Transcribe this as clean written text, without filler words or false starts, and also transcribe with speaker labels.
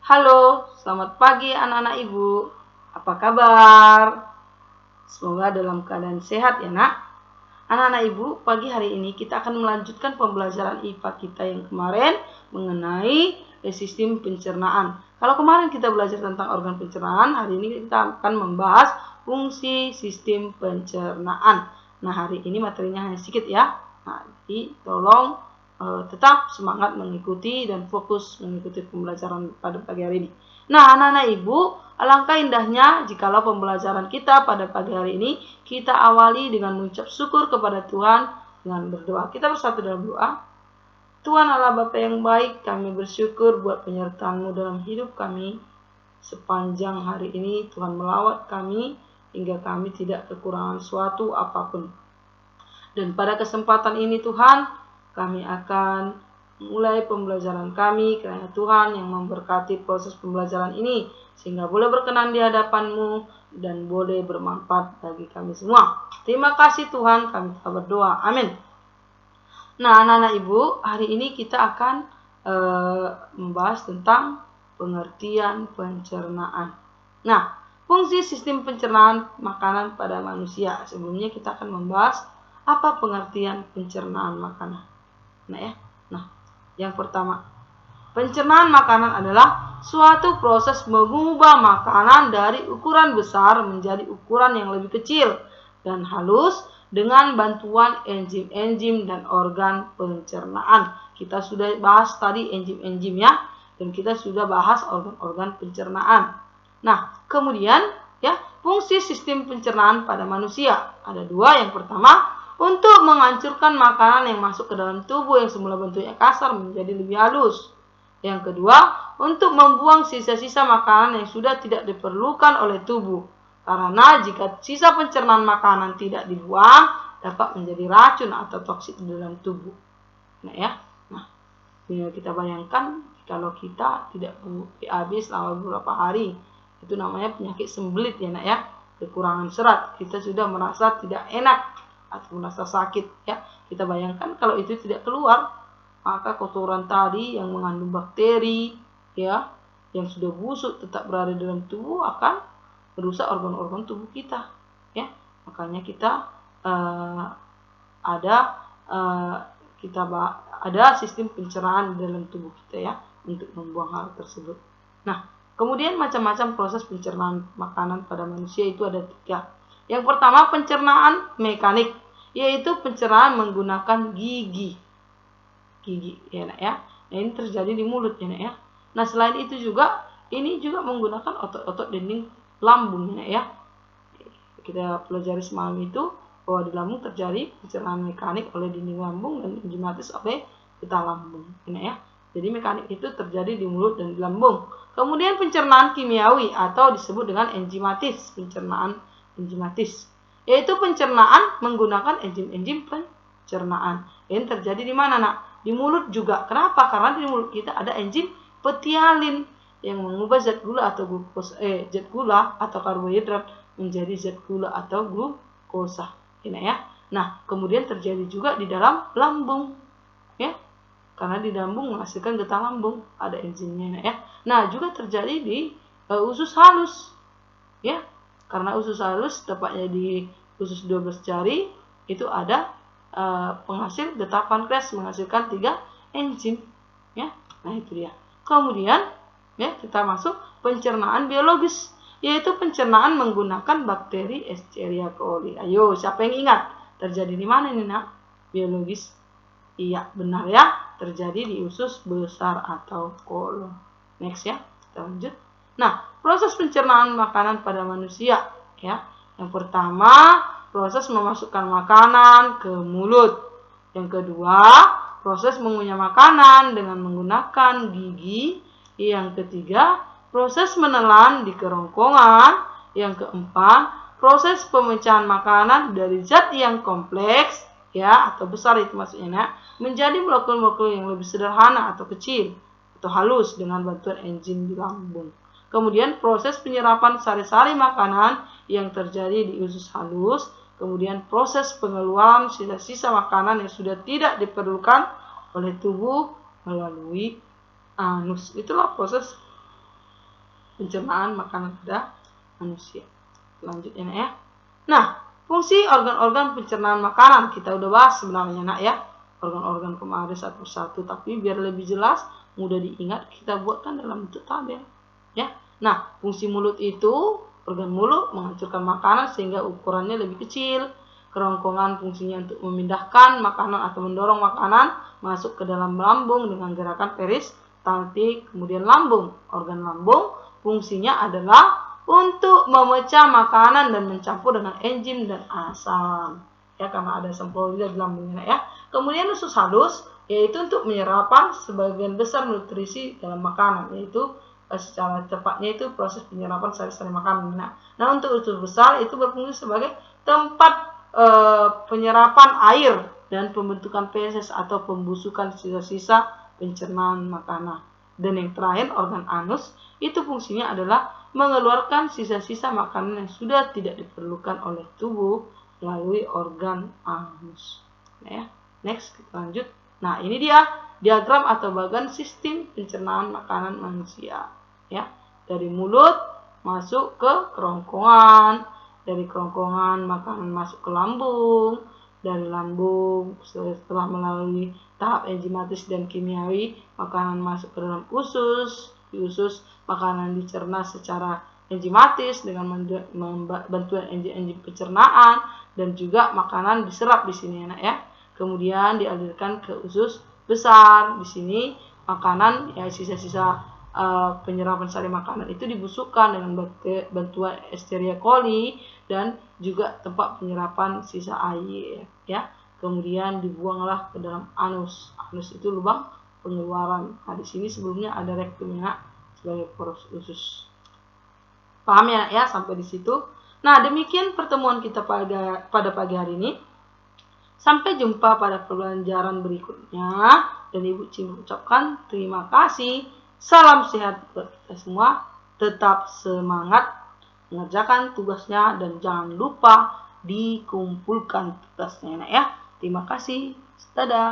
Speaker 1: Halo, selamat pagi anak-anak ibu. Apa kabar? Semoga dalam keadaan sehat ya nak. Anak-anak ibu, pagi hari ini kita akan melanjutkan pembelajaran IPA kita yang kemarin mengenai sistem pencernaan. Kalau kemarin kita belajar tentang organ pencernaan, hari ini kita akan membahas fungsi sistem pencernaan. Nah, hari ini materinya hanya sedikit ya. Nah, jadi tolong tetap semangat mengikuti dan fokus mengikuti pembelajaran pada pagi hari ini. Nah, anak-anak ibu, alangkah indahnya jikalau pembelajaran kita pada pagi hari ini kita awali dengan mengucap syukur kepada Tuhan dengan berdoa. Kita bersatu dalam doa. Tuhan Allah Bapa yang baik, kami bersyukur buat penyertaan-Mu dalam hidup kami. Sepanjang hari ini Tuhan melawat kami hingga kami tidak kekurangan suatu apapun. Dan pada kesempatan ini Tuhan, kami akan mulai pembelajaran kami karena Tuhan yang memberkati proses pembelajaran ini sehingga boleh berkenan di hadapan-Mu dan boleh bermanfaat bagi kami semua. Terima kasih Tuhan, kami telah berdoa. Amin. Nah, anak-anak ibu, hari ini kita akan membahas tentang pengertian pencernaan. Nah, fungsi sistem pencernaan makanan pada manusia. Sebelumnya kita akan membahas apa pengertian pencernaan makanan. Nah, yang pertama, pencernaan makanan adalah suatu proses mengubah makanan dari ukuran besar menjadi ukuran yang lebih kecil dan halus dengan bantuan enzim-enzim dan organ pencernaan. Kita sudah bahas tadi enzim-enzim ya, dan kita sudah bahas organ-organ pencernaan. Nah, kemudian ya, fungsi sistem pencernaan pada manusia ada dua. Yang pertama, untuk menghancurkan makanan yang masuk ke dalam tubuh yang semula bentuknya kasar menjadi lebih halus. Yang kedua, untuk membuang sisa-sisa makanan yang sudah tidak diperlukan oleh tubuh. Karena jika sisa pencernaan makanan tidak dibuang, dapat menjadi racun atau toksik di dalam tubuh. Nah, kita bayangkan kalau kita tidak BAB selama beberapa hari, itu namanya penyakit sembelit ya nak ya, kekurangan serat. Kita sudah merasa tidak enak atau merasa sakit ya. Kita bayangkan kalau itu tidak keluar, maka kotoran tadi yang mengandung bakteri ya, yang sudah busuk tetap berada dalam tubuh akan merusak organ-organ tubuh kita ya. Makanya kita ada sistem pencernaan di dalam tubuh kita ya untuk membuang hal tersebut. Nah, kemudian macam-macam proses pencernaan makanan pada manusia itu ada 3. Yang pertama, pencernaan mekanik, yaitu pencernaan menggunakan gigi ya nak ya. Nah, ini terjadi di mulut ya nak ya. Nah, selain itu juga ini juga menggunakan otot-otot dinding lambung ya nak ya. Kita pelajari semalam itu bahwa di lambung terjadi pencernaan mekanik oleh dinding lambung dan enzimatis oleh getah lambung ya nak ya. Jadi mekanik itu terjadi di mulut dan di lambung. Kemudian pencernaan kimiawi atau disebut dengan enzimatis, pencernaan enzimatis, yaitu pencernaan menggunakan enzim-enzim pencernaan. Ini terjadi di mana nak? Di mulut juga. Kenapa? Karena di mulut kita ada enzim petialin yang mengubah zat gula atau karbohidrat menjadi zat gula atau glukosa. Ya. Nah, kemudian terjadi juga di dalam lambung ya. Karena di lambung menghasilkan getah lambung, ada enzimnya ya. Nah, juga terjadi di usus halus ya. Karena usus halus tepatnya di usus 12 jari itu ada penghasil getah pankreas menghasilkan 3 enzim ya. Nah, itu dia. Kemudian ya, kita masuk pencernaan biologis, yaitu pencernaan menggunakan bakteri Escherichia coli. Ayo, siapa yang ingat? Terjadi di mana ini nak? Biologis. Iya, benar ya. Terjadi di usus besar atau kolon. Next ya, kita lanjut. Nah, proses pencernaan makanan pada manusia ya. Yang pertama, proses memasukkan makanan ke mulut. Yang kedua, proses mengunyah makanan dengan menggunakan gigi. Yang ketiga, proses menelan di kerongkongan. Yang keempat, proses pemecahan makanan dari zat yang kompleks ya atau besar itu maksudnya menjadi molekul-molekul yang lebih sederhana atau kecil atau halus dengan bantuan enzim di lambung. Kemudian proses penyerapan sari-sari makanan yang terjadi di usus halus. Kemudian proses pengeluaran sisa-sisa makanan yang sudah tidak diperlukan oleh tubuh melalui anus. Itulah proses pencernaan makanan pada manusia. Lanjut ya nak ya. Nah, fungsi organ-organ pencernaan makanan kita udah bahas sebenarnya nak ya. Organ-organ kemarin satu persatu, tapi biar lebih jelas, mudah diingat, kita buatkan dalam bentuk tabel ya. Nah, fungsi mulut itu, organ mulut menghancurkan makanan sehingga ukurannya lebih kecil. Kerongkongan fungsinya untuk memindahkan makanan atau mendorong makanan masuk ke dalam lambung dengan gerakan peristaltik. Kemudian lambung, organ lambung fungsinya adalah untuk memecah makanan dan mencampur dengan enzim dan asam ya, karena ada asam klorida di lambungnya ya. Kemudian usus halus yaitu untuk menyerap sebagian besar nutrisi dalam makanan, yaitu secara cepatnya itu proses penyerapan sari-sari makanan. Nah, untuk usus besar itu berfungsi sebagai tempat penyerapan air dan pembentukan feses atau pembusukan sisa-sisa pencernaan makanan. Dan yang terakhir, organ anus itu fungsinya adalah mengeluarkan sisa-sisa makanan yang sudah tidak diperlukan oleh tubuh melalui organ anus. Nah, ya. Next, kita lanjut. Nah, ini dia diagram atau bagan sistem pencernaan makanan manusia. Ya, dari mulut masuk ke kerongkongan. Dari kerongkongan makanan masuk ke lambung, dari lambung setelah melalui tahap enzimatis dan kimiawi makanan masuk ke dalam usus, di usus makanan dicerna secara enzimatis dengan bantuan enzim pencernaan, dan juga makanan diserap di sini ya. Kemudian dialirkan ke usus besar. Di sini makanan ya, sisa-sisa penyerapan sari makanan itu dibusukkan dengan bantuan Escherichia coli dan juga tempat penyerapan sisa air ya. Kemudian dibuanglah ke dalam anus. Anus itu lubang pengeluaran. Nah, di sini sebelumnya ada rektumnya sebagai poros usus. Paham ya nak ya sampai di situ? Nah, demikian pertemuan kita pada pagi hari ini. Sampai jumpa pada pelajaran berikutnya, dan Ibu Cim ucapkan terima kasih. Salam sehat buat kita semua. Tetap semangat mengerjakan tugasnya dan jangan lupa dikumpulkan tugasnya ya. Terima kasih. Dadah.